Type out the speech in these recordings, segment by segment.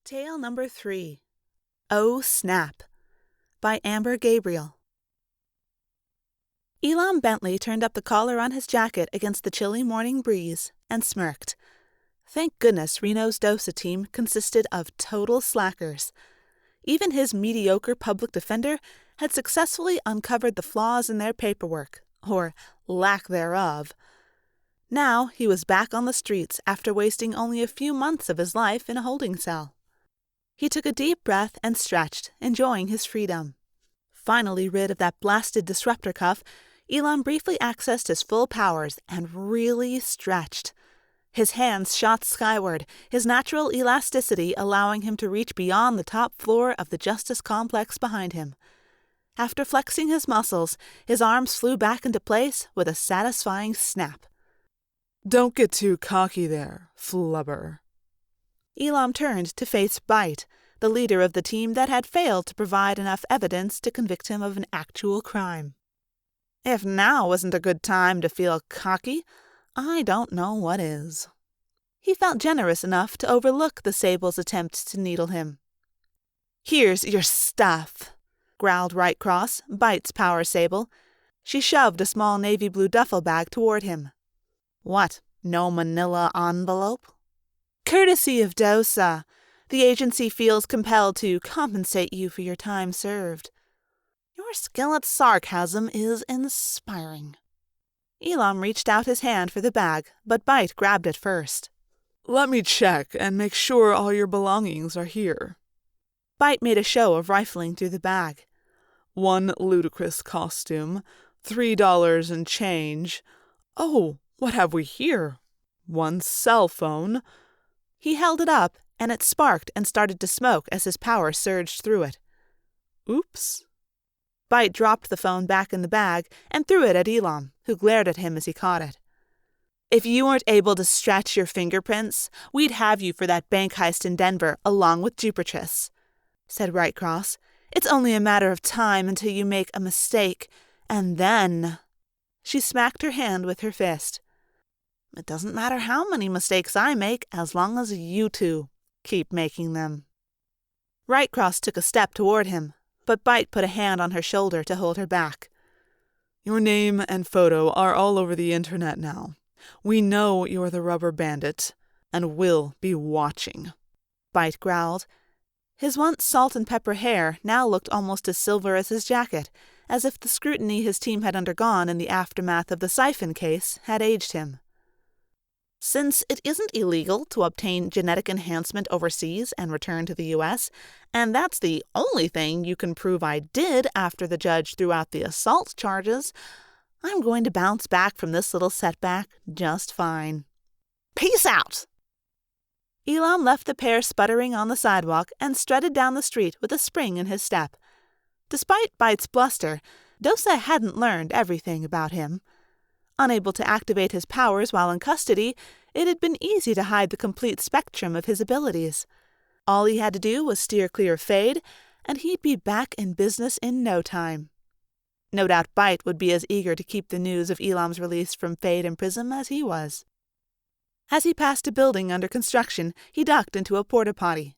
Tale number 3, Oh Snap, by Gabriel. Elam Bentley turned up the collar on his jacket against the chilly morning breeze and smirked. Thank goodness Reno's DOSA team consisted of total slackers. Even his mediocre public defender had successfully uncovered the flaws in their paperwork, or lack thereof. Now he was back on the streets after wasting only a few months of his life in a holding cell. He took a deep breath and stretched, enjoying his freedom. Finally rid of that blasted disruptor cuff, Elam briefly accessed his full powers and really stretched. His hands shot skyward, his natural elasticity allowing him to reach beyond the top floor of the Justice Complex behind him. After flexing his muscles, his arms flew back into place with a satisfying snap. "Don't get too cocky there, flubber." Elam turned to face Bite, the leader of the team that had failed to provide enough evidence to convict him of an actual crime. If now wasn't a good time to feel cocky, I don't know what is. He felt generous enough to overlook the sable's attempt to needle him. "Here's your stuff," growled Right Cross, Bite's power sable. She shoved a small navy blue duffel bag toward him. "What, no manila envelope?" "Courtesy of DOSA. The agency feels compelled to compensate you for your time served." "Your skill at sarcasm is inspiring." Elam reached out his hand for the bag, but Bite grabbed it first. "Let me check and make sure all your belongings are here." Bite made a show of rifling through the bag. "One ludicrous costume, $3 and change. Oh, what have we here? One cell phone." He held it up, and it sparked and started to smoke as his power surged through it. "Oops." Bite dropped the phone back in the bag and threw it at Elam, who glared at him as he caught it. "If you weren't able to stretch your fingerprints, we'd have you for that bank heist in Denver along with Jupiterus," said Right Cross. "It's only a matter of time until you make a mistake, and then—" She smacked her hand with her fist. "It doesn't matter how many mistakes I make as long as you two keep making them." Right Cross took a step toward him, but Bite put a hand on her shoulder to hold her back. "Your name and photo are all over the internet now. We know you're the rubber bandit, and we'll be watching," Bite growled. His once salt and pepper hair now looked almost as silver as his jacket, as if the scrutiny his team had undergone in the aftermath of the siphon case had aged him. "Since it isn't illegal to obtain genetic enhancement overseas and return to the U.S., and that's the only thing you can prove I did after the judge threw out the assault charges, I'm going to bounce back from this little setback just fine. Peace out!" Elam left the pair sputtering on the sidewalk and strutted down the street with a spring in his step. Despite Bite's bluster, DOSA hadn't learned everything about him. Unable to activate his powers while in custody, it had been easy to hide the complete spectrum of his abilities. All he had to do was steer clear of Fade, and he'd be back in business in no time. No doubt Bite would be as eager to keep the news of Elam's release from Fade and Prism as he was. As he passed a building under construction, he ducked into a porta-potty.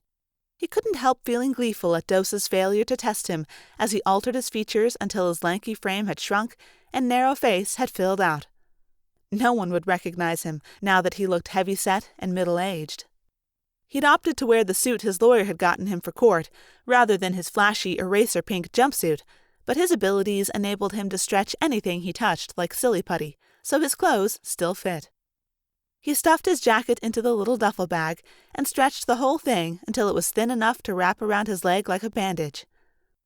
He couldn't help feeling gleeful at DOSA's failure to test him as he altered his features until his lanky frame had shrunk and narrow face had filled out. No one would recognize him now that he looked heavy-set and middle-aged. He'd opted to wear the suit his lawyer had gotten him for court, rather than his flashy eraser-pink jumpsuit, but his abilities enabled him to stretch anything he touched like silly putty, so his clothes still fit. He stuffed his jacket into the little duffel bag and stretched the whole thing until it was thin enough to wrap around his leg like a bandage.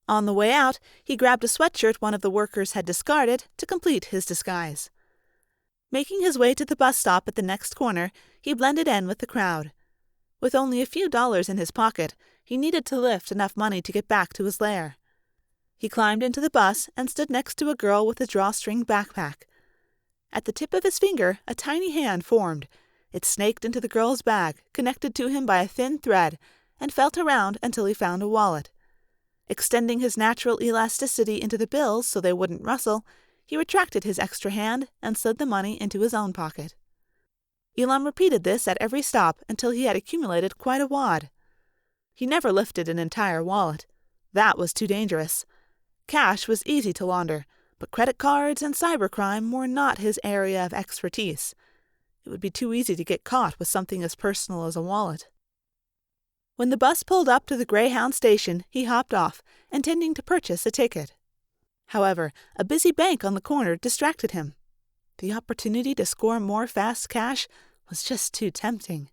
On the way out, he grabbed a sweatshirt one of the workers had discarded to complete his disguise. Making his way to the bus stop at the next corner, he blended in with the crowd. With only a few dollars in his pocket, he needed to lift enough money to get back to his lair. He climbed into the bus and stood next to a girl with a drawstring backpack. At the tip of his finger, a tiny hand formed. It snaked into the girl's bag, connected to him by a thin thread, and felt around until he found a wallet. Extending his natural elasticity into the bills so they wouldn't rustle, he retracted his extra hand and slid the money into his own pocket. Elam repeated this at every stop until he had accumulated quite a wad. He never lifted an entire wallet. That was too dangerous. Cash was easy to launder, but credit cards and cybercrime were not his area of expertise. It would be too easy to get caught with something as personal as a wallet. When the bus pulled up to the Greyhound station, he hopped off, intending to purchase a ticket. However, a busy bank on the corner distracted him. The opportunity to score more fast cash was just too tempting.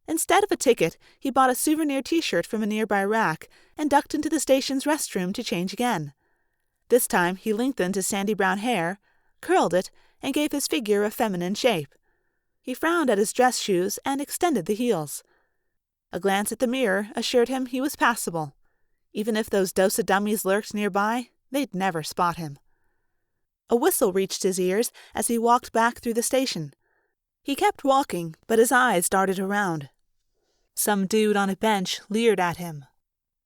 Instead of a ticket, he bought a souvenir T-shirt from a nearby rack and ducked into the station's restroom to change again. This time he lengthened his sandy brown hair, curled it, and gave his figure a feminine shape. He frowned at his dress shoes and extended the heels. A glance at the mirror assured him he was passable. Even if those DOSA dummies lurked nearby, they'd never spot him. A whistle reached his ears as he walked back through the station. He kept walking, but his eyes darted around. Some dude on a bench leered at him.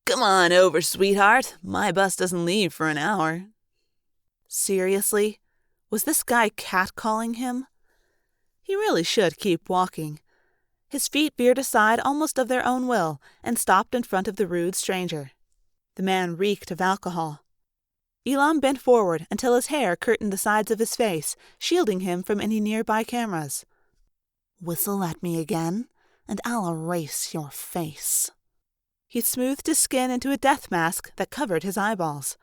"Come on over, sweetheart. My bus doesn't leave for an hour." Seriously? Was this guy catcalling him? He really should keep walking. His feet veered aside almost of their own will and stopped in front of the rude stranger. The man reeked of alcohol. Elam bent forward until his hair curtained the sides of his face, shielding him from any nearby cameras. "Whistle at me again, and I'll erase your face." He smoothed his skin into a death mask that covered his eyeballs.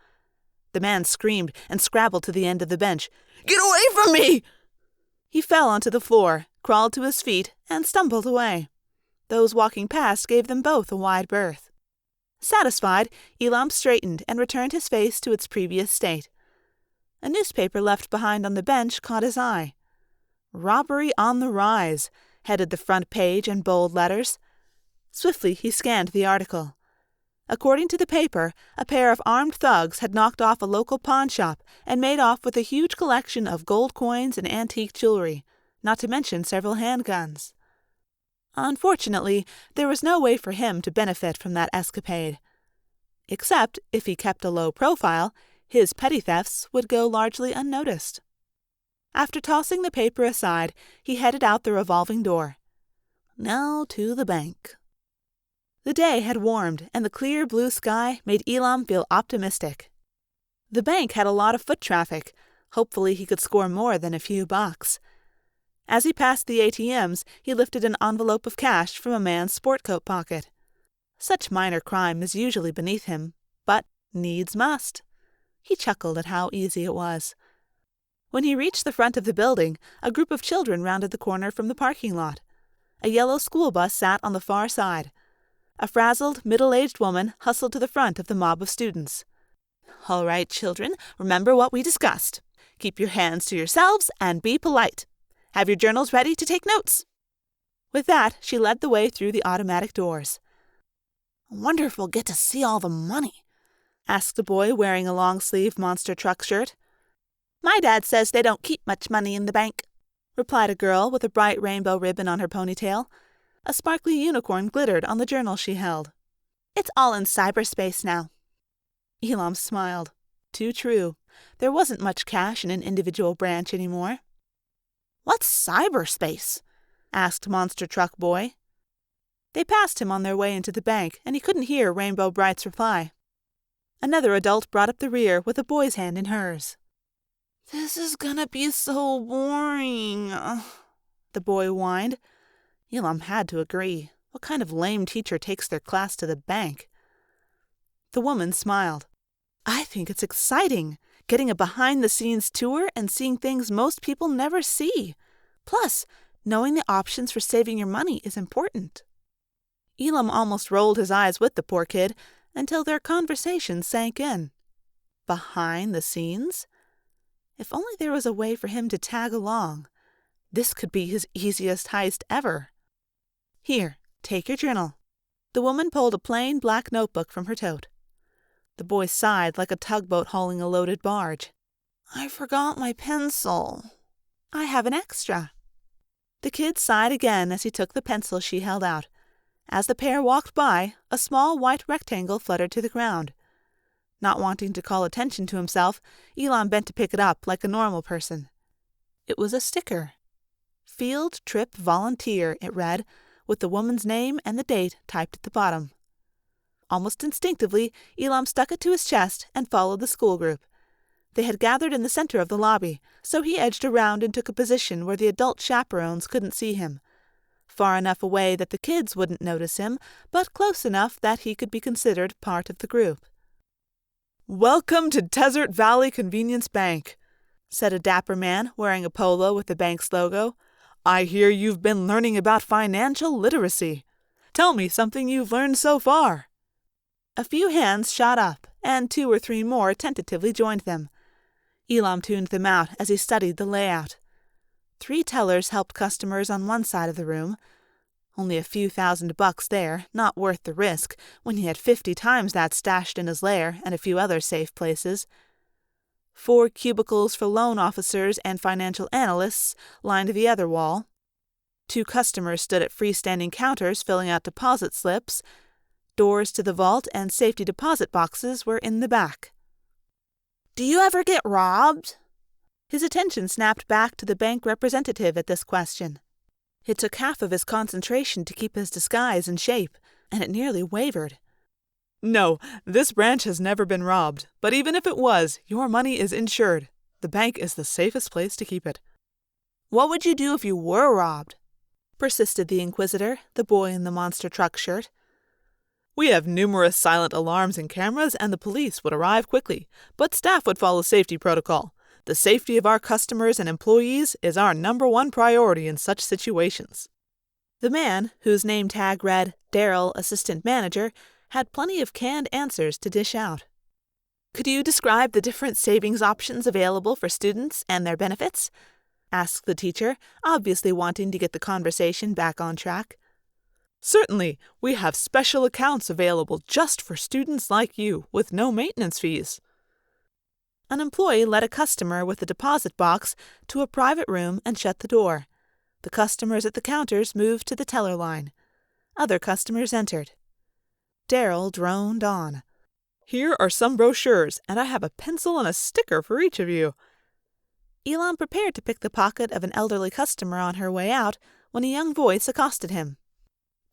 The man screamed and scrabbled to the end of the bench. "Get away from me!" He fell onto the floor, crawled to his feet, and stumbled away. Those walking past gave them both a wide berth. Satisfied, Elam straightened and returned his face to its previous state. A newspaper left behind on the bench caught his eye. "Robbery on the Rise" headed the front page in bold letters. Swiftly he scanned the article. According to the paper, a pair of armed thugs had knocked off a local pawn shop and made off with a huge collection of gold coins and antique jewelry, not to mention several handguns. Unfortunately, there was no way for him to benefit from that escapade. Except, if he kept a low profile, his petty thefts would go largely unnoticed. After tossing the paper aside, he headed out the revolving door. Now to the bank. The day had warmed, and the clear blue sky made Elam feel optimistic. The bank had a lot of foot traffic. Hopefully he could score more than a few bucks. As he passed the ATMs, he lifted an envelope of cash from a man's sport coat pocket. Such minor crime is usually beneath him, but needs must. He chuckled at how easy it was. When he reached the front of the building, a group of children rounded the corner from the parking lot. A yellow school bus sat on the far side. A frazzled, middle-aged woman hustled to the front of the mob of students. "All right, children, remember what we discussed. Keep your hands to yourselves and be polite. Have your journals ready to take notes." With that, she led the way through the automatic doors. "I wonder if we'll get to see all the money?" asked a boy wearing a long-sleeved monster truck shirt. "My dad says they don't keep much money in the bank," replied a girl with a bright rainbow ribbon on her ponytail. A sparkly unicorn glittered on the journal she held. "It's all in cyberspace now." Elam smiled. Too true. There wasn't much cash in an individual branch anymore. "What's cyberspace?" asked Monster Truck Boy. They passed him on their way into the bank, and he couldn't hear Rainbow Bright's reply. Another adult brought up the rear with a boy's hand in hers. "This is gonna be so boring," the boy whined. Elam had to agree. What kind of lame teacher takes their class to the bank? The woman smiled. "I think it's exciting, getting a behind-the-scenes tour and seeing things most people never see. Plus, knowing the options for saving your money is important." Elam almost rolled his eyes with the poor kid until their conversation sank in. Behind the scenes? If only there was a way for him to tag along. This could be his easiest heist ever. "Here, take your journal." The woman pulled a plain black notebook from her tote. The boy sighed like a tugboat hauling a loaded barge. "I forgot my pencil." "I have an extra." The kid sighed again as he took the pencil she held out. As the pair walked by, a small white rectangle fluttered to the ground. Not wanting to call attention to himself, Elam bent to pick it up like a normal person. It was a sticker. "Field Trip Volunteer," it read, with the woman's name and the date typed at the bottom. Almost instinctively, Elam stuck it to his chest and followed the school group. They had gathered in the center of the lobby, so he edged around and took a position where the adult chaperones couldn't see him. Far enough away that the kids wouldn't notice him, but close enough that he could be considered part of the group. "Welcome to Desert Valley Convenience Bank," said a dapper man wearing a polo with the bank's logo. "I hear you've been learning about financial literacy. Tell me something you've learned so far." A few hands shot up, and 2 or 3 more tentatively joined them. Elam tuned them out as he studied the layout. 3 tellers helped customers on one side of the room. Only a few $1,000 there, not worth the risk, when he had 50 times that stashed in his lair and a few other safe places. 4 cubicles for loan officers and financial analysts lined the other wall. 2 customers stood at freestanding counters filling out deposit slips. Doors to the vault and safety deposit boxes were in the back. "Do you ever get robbed?" His attention snapped back to the bank representative at this question. It took half of his concentration to keep his disguise in shape, and it nearly wavered. "No, this branch has never been robbed, but even if it was, your money is insured. The bank is the safest place to keep it." "What would you do if you were robbed?" persisted the inquisitor, the boy in the monster truck shirt. "We have numerous silent alarms and cameras, and the police would arrive quickly, but staff would follow safety protocol. The safety of our customers and employees is our #1 priority in such situations." The man, whose name tag read Daryl, Assistant Manager, had plenty of canned answers to dish out. "Could you describe the different savings options available for students and their benefits?" asked the teacher, obviously wanting to get the conversation back on track. "Certainly, we have special accounts available just for students like you, with no maintenance fees." An employee led a customer with a deposit box to a private room and shut the door. The customers at the counters moved to the teller line. Other customers entered. Daryl droned on. "Here are some brochures, and I have a pencil and a sticker for each of you." Elam prepared to pick the pocket of an elderly customer on her way out when a young voice accosted him.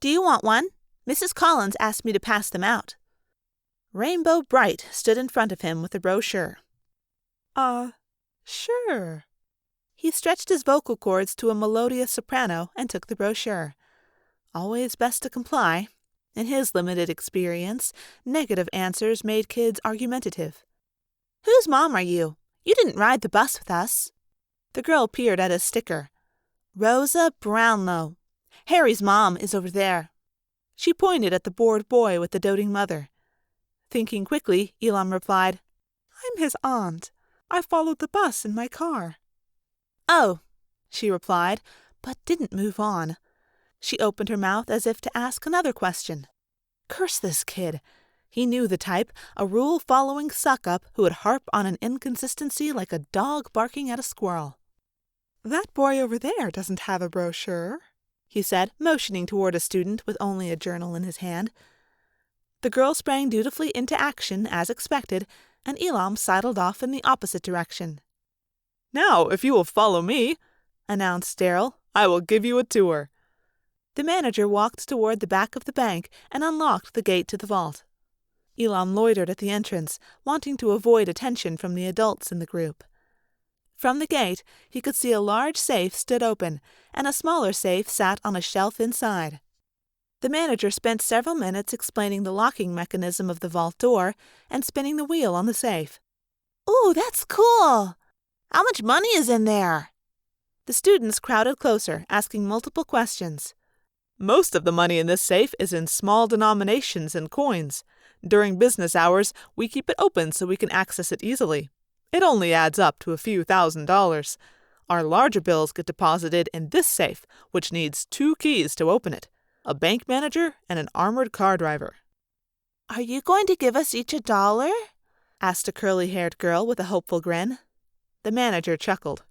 "Do you want one? Mrs. Collins asked me to pass them out." Rainbow Bright stood in front of him with a brochure. Sure." He stretched his vocal cords to a melodious soprano and took the brochure. Always best to comply. In his limited experience, negative answers made kids argumentative. "Whose mom are you? You didn't ride the bus with us." The girl peered at his sticker. "Rosa Brownlow. Harry's mom is over there." She pointed at the bored boy with the doting mother. Thinking quickly, Elam replied, "I'm his aunt. I followed the bus in my car." "Oh," she replied, but didn't move on. She opened her mouth as if to ask another question. Curse this kid. He knew the type, a rule-following suck-up who would harp on an inconsistency like a dog barking at a squirrel. "That boy over there doesn't have a brochure," he said, motioning toward a student with only a journal in his hand. The girl sprang dutifully into action as expected, and Elam sidled off in the opposite direction. "Now, if you will follow me," announced Daryl, "I will give you a tour." The manager walked toward the back of the bank and unlocked the gate to the vault. Elam loitered at the entrance, wanting to avoid attention from the adults in the group. From the gate, he could see a large safe stood open, and a smaller safe sat on a shelf inside. The manager spent several minutes explaining the locking mechanism of the vault door and spinning the wheel on the safe. "Ooh, that's cool! How much money is in there?" The students crowded closer, asking multiple questions. "Most of the money in this safe is in small denominations and coins. During business hours, we keep it open so we can access it easily. It only adds up to a few $1,000s. Our larger bills get deposited in this safe, which needs 2 keys to open it, a bank manager and an armored car driver." "Are you going to give us each $1?" asked a curly-haired girl with a hopeful grin. The manager chuckled.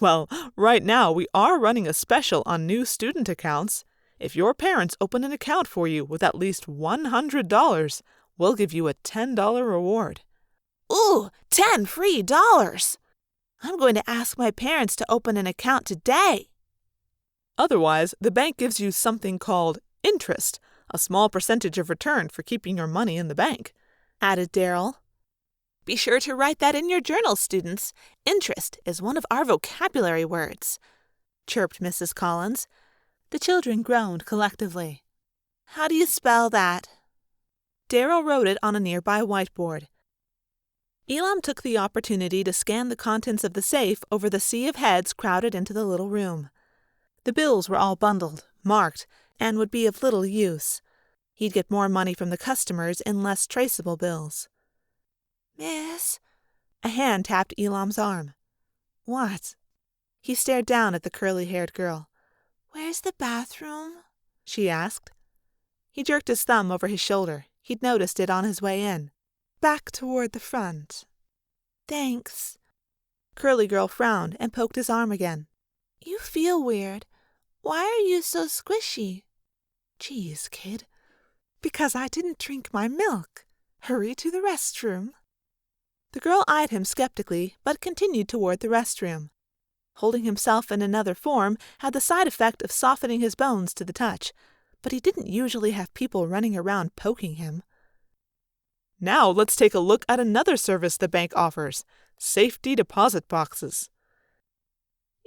"Well, right now we are running a special on new student accounts. If your parents open an account for you with at least $100, we'll give you a $10 reward." "Ooh, $10 free dollars! I'm going to ask my parents to open an account today." Otherwise, the bank gives you something called interest, A small percentage of return for keeping your money in the bank," added Daryl. "Be sure to write that in your journal, students. Interest is one of our vocabulary words," chirped Mrs. Collins. The children groaned collectively. "How do you spell that?" Daryl wrote it on a nearby whiteboard. Elam took the opportunity to scan the contents of the safe over the sea of heads crowded into the little room. The bills were all bundled, marked, and would be of little use. He'd get more money from the customers in less traceable bills. "Miss?" A hand tapped Elam's arm. "What?" He stared down at the curly-haired girl. "Where's the bathroom?" she asked. He jerked his thumb over his shoulder. He'd noticed it on his way in. "Back toward the front." "Thanks." Curly Girl frowned and poked his arm again. "You feel weird. Why are you so squishy?" "Geez, kid. Because I didn't drink my milk. Hurry to the restroom." The girl eyed him skeptically, but continued toward the restroom. Holding himself in another form had the side effect of softening his bones to the touch, but he didn't usually have people running around poking him. "Now let's take a look at another service the bank offers, safety deposit boxes."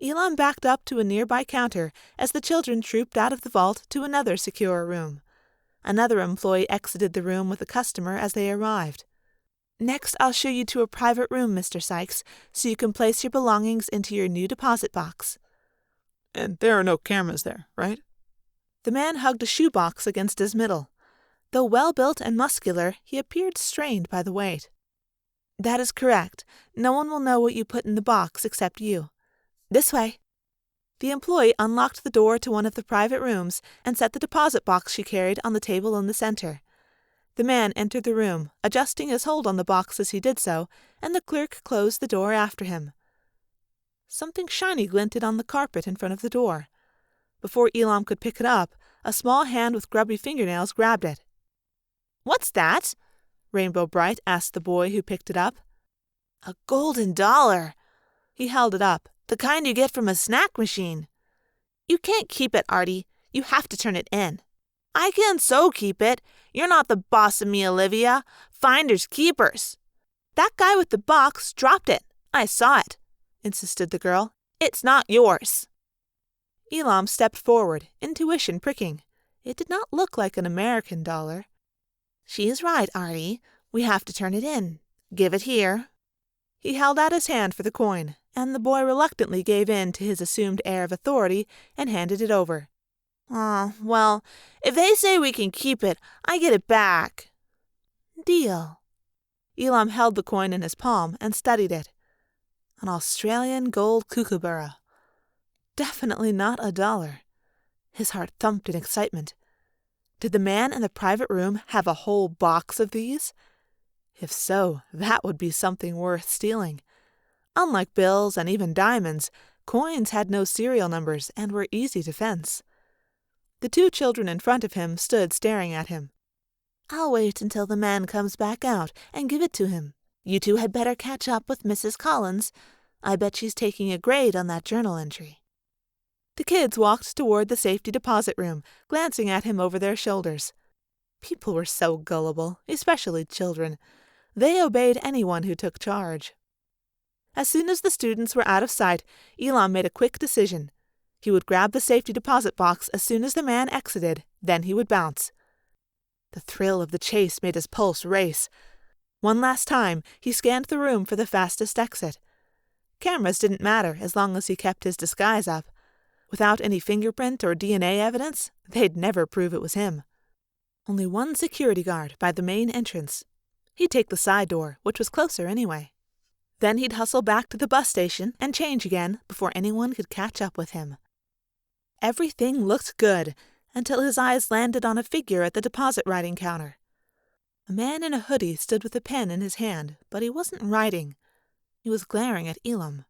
Elam backed up to a nearby counter as the children trooped out of the vault to another secure room. Another employee exited the room with a customer as they arrived. "Next, I'll show you to a private room, Mr. Sykes, so you can place your belongings into your new deposit box." "And there are no cameras there, right?" The man hugged a shoebox against his middle. Though well-built and muscular, he appeared strained by the weight. "That is correct. No one will know what you put in the box except you. This way." The employee unlocked the door to one of the private rooms and set the deposit box she carried on the table in the center. The man entered the room, adjusting his hold on the box as he did so, and the clerk closed the door after him. Something shiny glinted on the carpet in front of the door. Before Elam could pick it up, a small hand with grubby fingernails grabbed it. "What's that?" Rainbow Bright asked the boy who picked it up. "A golden dollar." He held it up, the kind you get from a snack machine. "You can't keep it, Artie. You have to turn it in." "I can so keep it. You're not the boss of me, Olivia. Finders keepers." "That guy with the box dropped it. I saw it," insisted the girl. "It's not yours." Elam stepped forward, intuition pricking. It did not look like an American dollar. "She's right, Artie. We have to turn it in. Give it here." He held out his hand for the coin, and the boy reluctantly gave in to his assumed air of authority and handed it over. Well, if they say we can keep it, I get it back." "Deal." Elam held the coin in his palm and studied it. An Australian gold kookaburra. Definitely not $1. His heart thumped in excitement. Did the man in the private room have a whole box of these? If so, that would be something worth stealing. Unlike bills and even diamonds, coins had no serial numbers and were easy to fence. The two children in front of him stood staring at him. "I'll wait until the man comes back out and give it to him. You two had better catch up with Mrs. Collins. I bet she's taking a grade on that journal entry." The kids walked toward the safety deposit room, glancing at him over their shoulders. People were so gullible, especially children. They obeyed anyone who took charge. As soon as the students were out of sight, Elam made a quick decision. He would grab the safety deposit box as soon as the man exited, then he would bounce. The thrill of the chase made his pulse race. One last time, he scanned the room for the fastest exit. Cameras didn't matter as long as he kept his disguise up. Without any fingerprint or DNA evidence, they'd never prove it was him. Only one security guard by the main entrance. He'd take the side door, which was closer anyway. Then he'd hustle back to the bus station and change again before anyone could catch up with him. Everything looked good until his eyes landed on a figure at the deposit writing counter. A man in a hoodie stood with a pen in his hand, but he wasn't writing. He was glaring at Elam.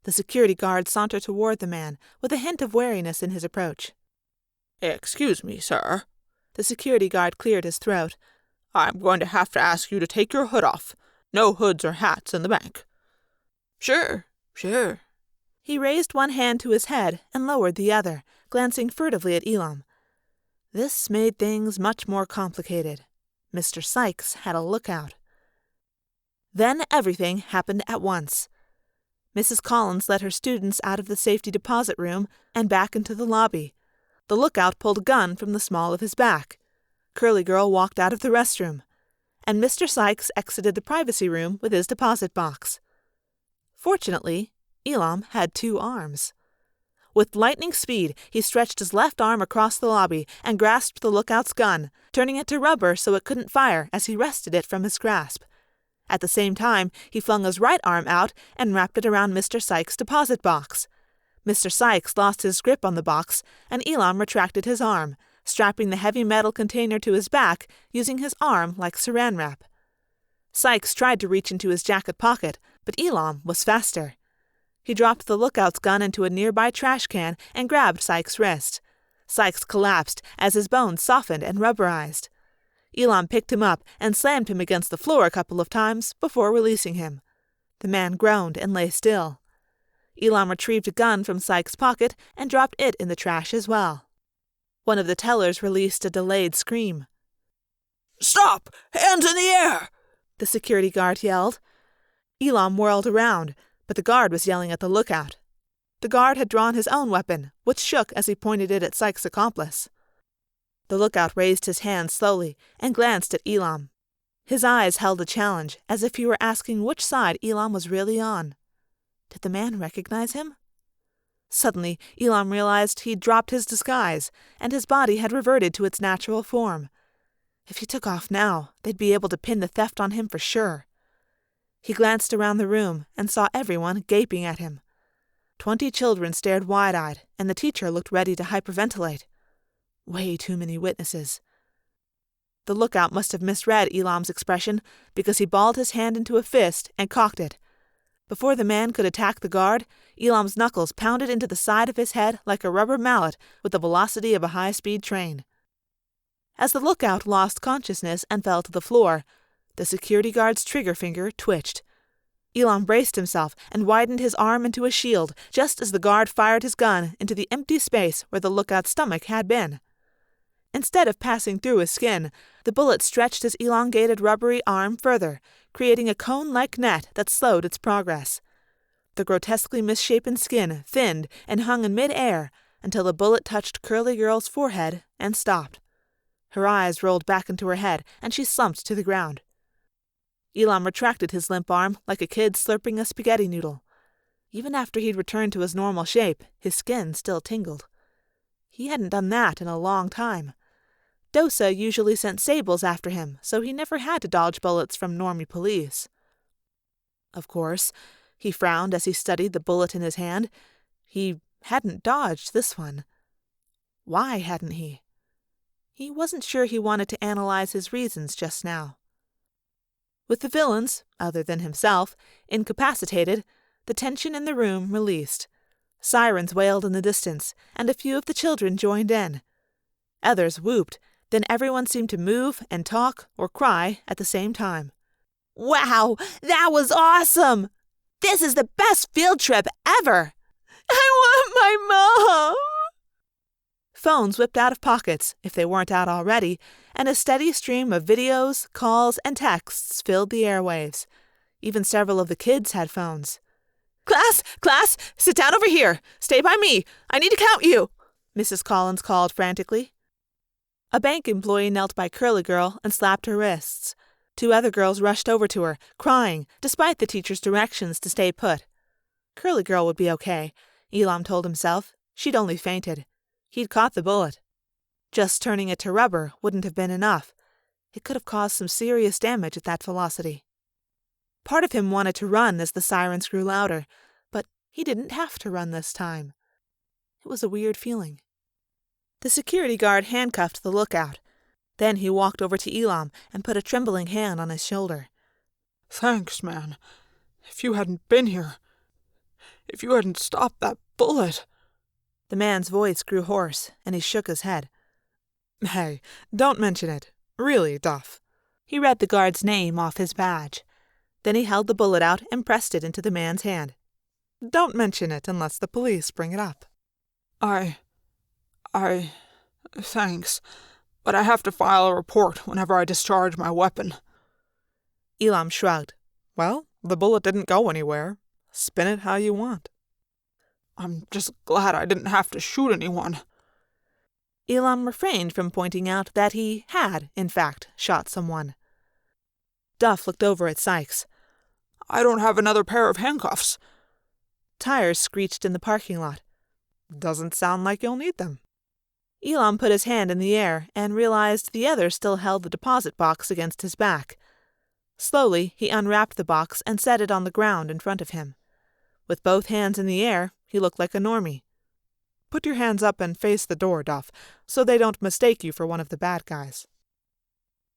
The security guard sauntered toward the man, with a hint of wariness in his approach. "Excuse me, sir." The security guard cleared his throat. "I'm going to have to ask you to take your hood off. No hoods or hats in the bank." Sure. He raised one hand to his head and lowered the other, glancing furtively at Elam. This made things much more complicated. Mr. Sykes had a lookout. Then everything happened at once. Mrs. Collins let her students out of the safety deposit room and back into the lobby. The lookout pulled a gun from the small of his back. Curly Girl walked out of the restroom, and Mr. Sykes exited the privacy room with his deposit box. Fortunately, Elam had 2 arms. With lightning speed, he stretched his left arm across the lobby and grasped the lookout's gun, turning it to rubber so it couldn't fire as he wrested it from his grasp. At the same time, he flung his right arm out and wrapped it around Mr. Sykes' deposit box. Mr. Sykes lost his grip on the box, and Elam retracted his arm, strapping the heavy metal container to his back, using his arm like saran wrap. Sykes tried to reach into his jacket pocket, but Elam was faster. He dropped the lookout's gun into a nearby trash can and grabbed Sykes' wrist. Sykes collapsed as his bones softened and rubberized. Elam picked him up and slammed him against the floor a couple of times before releasing him. The man groaned and lay still. Elam retrieved a gun from Sykes' pocket and dropped it in the trash as well. One of the tellers released a delayed scream. "Stop! Hands in the air!" the security guard yelled. Elam whirled around, but the guard was yelling at the lookout. The guard had drawn his own weapon, which shook as he pointed it at Sykes' accomplice. The lookout raised his hand slowly and glanced at Elam. His eyes held a challenge, as if he were asking which side Elam was really on. Did the man recognize him? Suddenly, Elam realized he'd dropped his disguise, and his body had reverted to its natural form. If he took off now, they'd be able to pin the theft on him for sure. He glanced around the room and saw everyone gaping at him. 20 children stared wide-eyed, and the teacher looked ready to hyperventilate. Way too many witnesses. The lookout must have misread Elam's expression because he balled his hand into a fist and cocked it. Before the man could attack the guard, Elam's knuckles pounded into the side of his head like a rubber mallet with the velocity of a high-speed train. As the lookout lost consciousness and fell to the floor, the security guard's trigger finger twitched. Elam braced himself and widened his arm into a shield just as the guard fired his gun into the empty space where the lookout's stomach had been. Instead of passing through his skin, the bullet stretched his elongated rubbery arm further, creating a cone-like net that slowed its progress. The grotesquely misshapen skin thinned and hung in mid-air until the bullet touched Curly Girl's forehead and stopped. Her eyes rolled back into her head, and she slumped to the ground. Elam retracted his limp arm like a kid slurping a spaghetti noodle. Even after he'd returned to his normal shape, his skin still tingled. He hadn't done that in a long time. DOSA usually sent sables after him, so he never had to dodge bullets from normie police. Of course, he frowned as he studied the bullet in his hand. He hadn't dodged this one. Why hadn't he? He wasn't sure he wanted to analyze his reasons just now. With the villains, other than himself, incapacitated, the tension in the room released. Sirens wailed in the distance, and a few of the children joined in. Others whooped. Then everyone seemed to move and talk or cry at the same time. Wow, that was awesome! This is the best field trip ever! I want my mom! Phones whipped out of pockets, if they weren't out already, and a steady stream of videos, calls, and texts filled the airwaves. Even several of the kids had phones. Class, sit down over here. Stay by me. I need to count you, Mrs. Collins called frantically. A bank employee knelt by Curly Girl and slapped her wrists. 2 other girls rushed over to her, crying, despite the teacher's directions to stay put. Curly Girl would be okay, Elam told himself. She'd only fainted. He'd caught the bullet. Just turning it to rubber wouldn't have been enough. It could have caused some serious damage at that velocity. Part of him wanted to run as the sirens grew louder, but he didn't have to run this time. It was a weird feeling. The security guard handcuffed the lookout. Then he walked over to Elam and put a trembling hand on his shoulder. "Thanks, man. If you hadn't been here, if you hadn't stopped that bullet..." The man's voice grew hoarse, and he shook his head. "Hey, don't mention it. Really, Duff." He read the guard's name off his badge. Then he held the bullet out and pressed it into the man's hand. "Don't mention it unless the police bring it up." Thanks, but I have to file a report whenever I discharge my weapon. Elam shrugged. Well, the bullet didn't go anywhere. Spin it how you want. I'm just glad I didn't have to shoot anyone. Elam refrained from pointing out that he had, in fact, shot someone. Duff looked over at Sykes. I don't have another pair of handcuffs. Tires screeched in the parking lot. Doesn't sound like you'll need them. Elam put his hand in the air and realized the other still held the deposit box against his back. Slowly, he unwrapped the box and set it on the ground in front of him. With both hands in the air, he looked like a normie. Put your hands up and face the door, Duff, so they don't mistake you for one of the bad guys.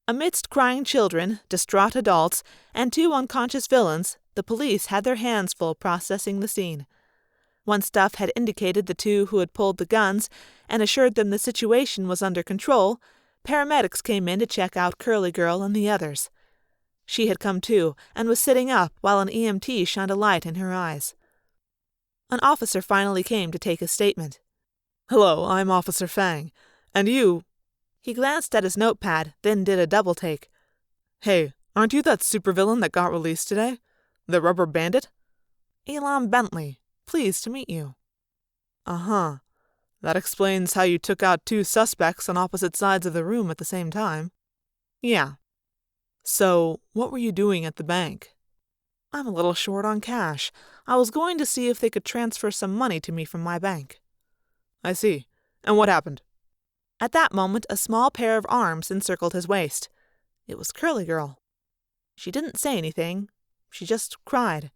Amidst crying children, distraught adults, and 2 unconscious villains, the police had their hands full processing the scene. Once Duff had indicated the 2 who had pulled the guns and assured them the situation was under control, paramedics came in to check out Curly Girl and the others. She had come to and was sitting up while an EMT shined a light in her eyes. An officer finally came to take a statement. Hello, I'm Officer Fang. And you... He glanced at his notepad, then did a double take. Hey, aren't you that supervillain that got released today? The rubber bandit? Elam Bentley. Pleased to meet you. Uh-huh. That explains how you took out 2 suspects on opposite sides of the room at the same time. Yeah. So, what were you doing at the bank? I'm a little short on cash. I was going to see if they could transfer some money to me from my bank. I see. And what happened? At that moment, a small pair of arms encircled his waist. It was Curly Girl. She didn't say anything. She just cried.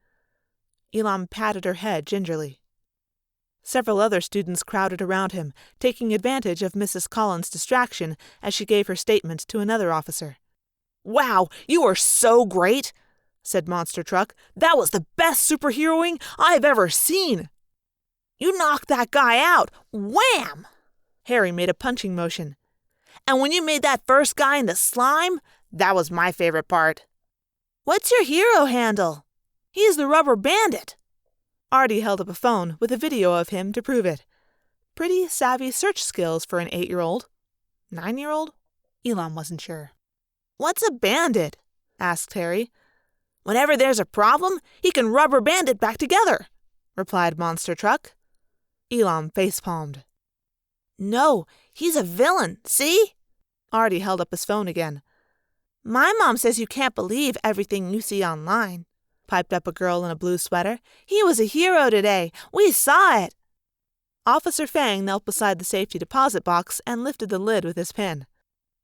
Elam patted her head gingerly. Several other students crowded around him, taking advantage of Mrs. Collins' distraction as she gave her statement to another officer. "Wow, you are so great," said Monster Truck. "That was the best superheroing I've ever seen." "You knocked that guy out. Wham!" Harry made a punching motion. "And when you made that first guy into slime, that was my favorite part." "What's your hero handle?" "He's the Rubber Bandit." Artie held up a phone with a video of him to prove it. Pretty savvy search skills for an 8-year-old. 9-year-old? Elam wasn't sure. "What's a bandit?" asked Harry. "Whenever there's a problem, he can rubber band it back together," replied Monster Truck. Elam facepalmed. "No, he's a villain, see?" Artie held up his phone again. "My mom says you can't believe everything you see online," piped up a girl in a blue sweater. "He was a hero today. We saw it." Officer Fang knelt beside the safety deposit box and lifted the lid with his pen.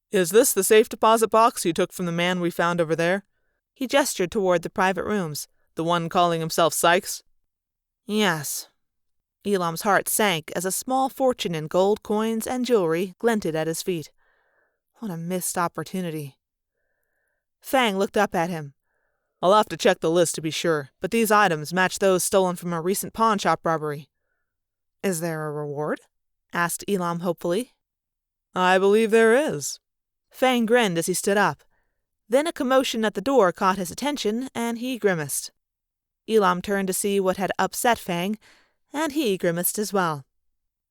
Is this the safe deposit box you took from the man we found over there? He gestured toward the private rooms. The one calling himself Sykes? Yes. Elam's heart sank as a small fortune in gold coins and jewelry glinted at his feet. What a missed opportunity. Fang looked up at him. I'll have to check the list to be sure, but these items match those stolen from a recent pawn shop robbery. Is there a reward? Asked Elam hopefully. I believe there is. Fang grinned as he stood up. Then a commotion at the door caught his attention, and he grimaced. Elam turned to see what had upset Fang, and he grimaced as well.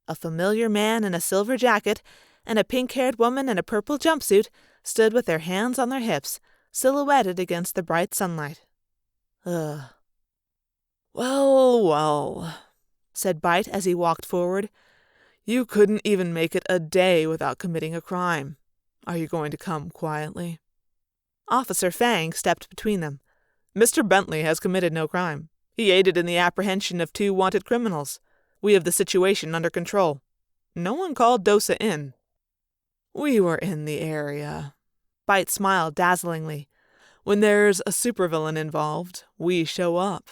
A familiar man in a silver jacket and a pink-haired woman in a purple jumpsuit stood with their hands on their hips, silhouetted against the bright sunlight. Ugh. Well, said Bite as he walked forward. You couldn't even make it a day without committing a crime. Are you going to come quietly? Officer Fang stepped between them. Mr. Bentley has committed no crime. He aided in the apprehension of 2 wanted criminals. We have the situation under control. No one called DOSA in. We were in the area. Bite smiled dazzlingly. When there's a supervillain involved, we show up.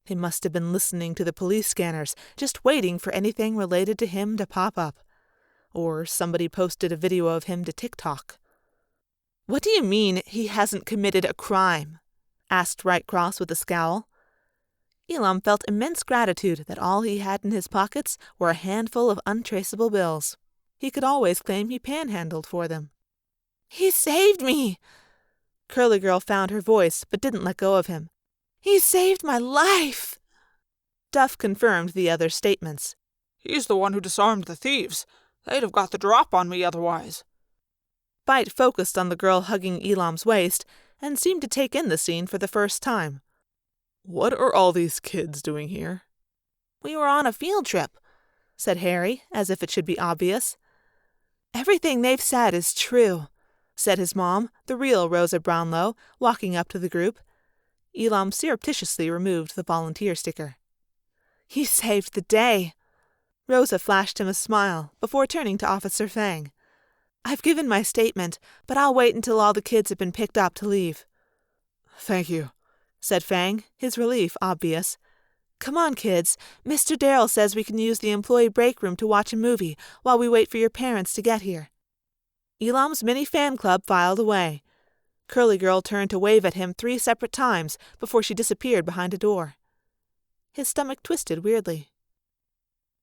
They must have been listening to the police scanners, just waiting for anything related to him to pop up. Or somebody posted a video of him to TikTok. What do you mean he hasn't committed a crime? Asked Rightcross with a scowl. Elam felt immense gratitude that all he had in his pockets were a handful of untraceable bills. He could always claim he panhandled for them. He saved me! Curly Girl found her voice but didn't let go of him. He saved my life! Duff confirmed the other's statements. He's the one who disarmed the thieves. They'd have got the drop on me otherwise. Bite focused on the girl hugging Elam's waist and seemed to take in the scene for the first time. What are all these kids doing here? We were on a field trip, said Harry, as if it should be obvious. Everything they've said is true, said his mom, the real Rosa Brownlow, walking up to the group. Elam surreptitiously removed the volunteer sticker. You saved the day. Rosa flashed him a smile before turning to Officer Fang. I've given my statement, but I'll wait until all the kids have been picked up to leave. Thank you, said Fang, his relief obvious. Come on, kids. Mr. Darrell says we can use the employee break room to watch a movie while we wait for your parents to get here. Elam's mini fan club filed away. Curly Girl turned to wave at him 3 separate times before she disappeared behind a door. His stomach twisted weirdly.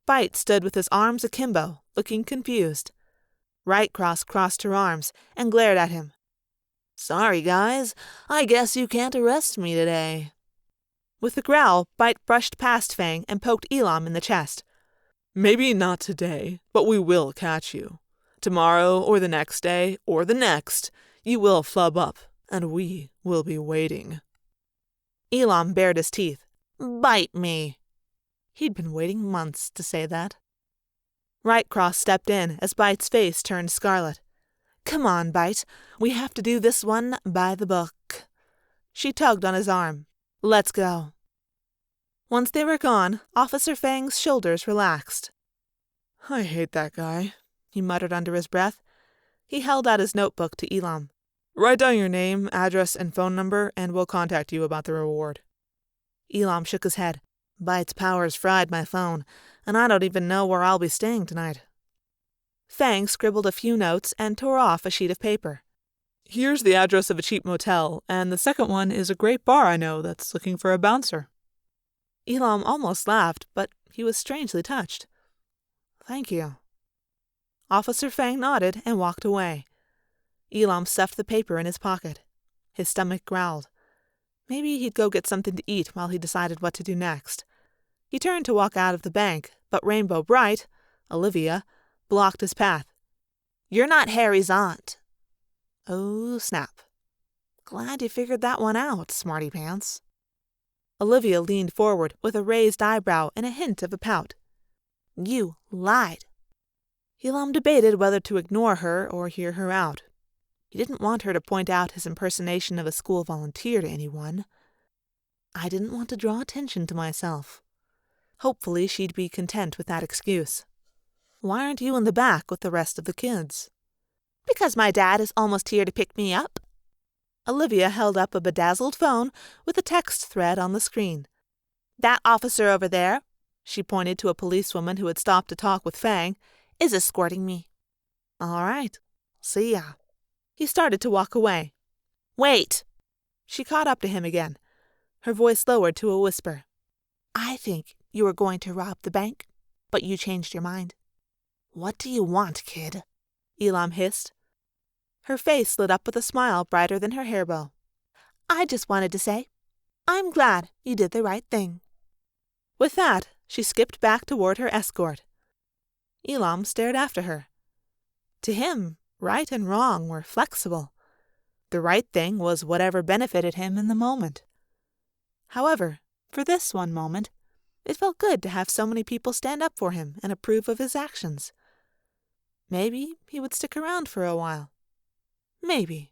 Bite stood with his arms akimbo, looking confused. Rightcross crossed her arms and glared at him. Sorry, guys. I guess you can't arrest me today. With a growl, Bite brushed past Fang and poked Elam in the chest. Maybe not today, but we will catch you. Tomorrow or the next day or the next, you will flub up, and we will be waiting. Elam bared his teeth. Bite me. He'd been waiting months to say that. Rightcross stepped in as Bite's face turned scarlet. Come on, Bite. We have to do this one by the book. She tugged on his arm. Let's go. Once they were gone, Officer Fang's shoulders relaxed. I hate that guy, he muttered under his breath. He held out his notebook to Elam. Write down your name, address, and phone number, and we'll contact you about the reward. Elam shook his head. Bite's powers fried my phone, and I don't even know where I'll be staying tonight. Fang scribbled a few notes and tore off a sheet of paper. Here's the address of a cheap motel, and the second one is a great bar I know that's looking for a bouncer. Elam almost laughed, but he was strangely touched. Thank you. Officer Fang nodded and walked away. Elam stuffed the paper in his pocket. His stomach growled. Maybe he'd go get something to eat while he decided what to do next. He turned to walk out of the bank, but Rainbow Bright, Olivia, blocked his path. You're not Harry's aunt. Oh, snap. Glad you figured that one out, smarty pants. Olivia leaned forward with a raised eyebrow and a hint of a pout. You lied. Elam debated whether to ignore her or hear her out. He didn't want her to point out his impersonation of a school volunteer to anyone. I didn't want to draw attention to myself. Hopefully she'd be content with that excuse. Why aren't you in the back with the rest of the kids? Because my dad is almost here to pick me up. Olivia held up a bedazzled phone with a text thread on the screen. That officer over there, she pointed to a policewoman who had stopped to talk with Fang, is escorting me. All right, see ya. He started to walk away. Wait! She caught up to him again, her voice lowered to a whisper. I think you were going to rob the bank, but you changed your mind. What do you want, kid? Elam hissed. Her face lit up with a smile brighter than her hair bow. I just wanted to say, I'm glad you did the right thing. With that, she skipped back toward her escort. Elam stared after her. To him, right and wrong were flexible. The right thing was whatever benefited him in the moment. However, for this one moment, it felt good to have so many people stand up for him and approve of his actions. Maybe he would stick around for a while. Maybe.